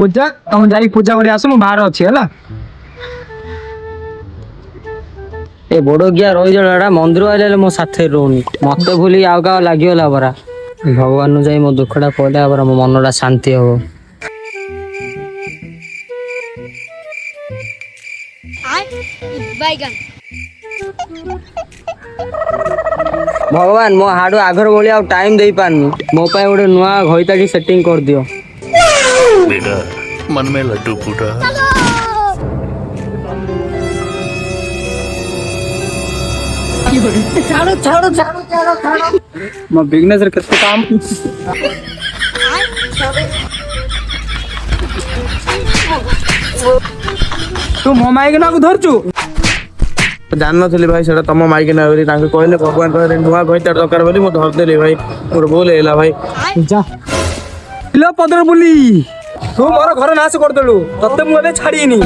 ପୂଜା ତମେ ଯାଇ ପୂଜା କରି ଆସ ମୁଁ ବାହାରେ ଅଛି ହେଲା। ଏ ବଡ ଗିଆ ରହିଯାଟା ମନ୍ଦିର ଆଇଲେ ମୋ ସାଥେ ରହୁନି ମତେ ଭୁଲି ଆଉ କାହା ଲାଗିଗଲା ପରା। ଭଗବାନ ଯାଇ ମୋ ଦୁଃଖଟା କହିଲା ପରା ମୋ ମନଟା ଶାନ୍ତି ହବ। ଭଗବାନ ମୋ ହାଡୁ ଆଗର ଭଳି ଆଉ ଟାଇମ ଦେଇ ପାରୁନି ମୋ ପାଇଁ ଗୋଟେ ନୂଆ ଘଇତାଟି ସେଟିଂ କରିଦିଅ। बेटा मन में लड्डू फूटा। ଛାଡ ଛାଡ ଛାଡ ଛାଡ ଛାଡ ମୋ ବିଜନେସ ରେ କେତେ କାମ। ତୁ ମୋ ମାଇକିନା କୁ ଧରୁଛୁ। ଜାଣିନଥିଲି ଭାଇ ସେଟା ତମ ମାଇକିନା ବୋଲି ତାଙ୍କୁ କହିଲେ ଭଗବାନ କହିଲେ ନୂଆ ଘଇତା ଦରକାର ବୋଲି ମୁଁ ଧରିଦେଲି ଭାଇ ମୋର ଭୁଲ ହେଇଗଲା ଭାଇ। ଯା ପଦର ବୁଲି ତୁ ମୋର ଘର ନାଶ କରିଦେଲୁ ତତେ ମୁଁ ଏବେ ଛାଡିନି।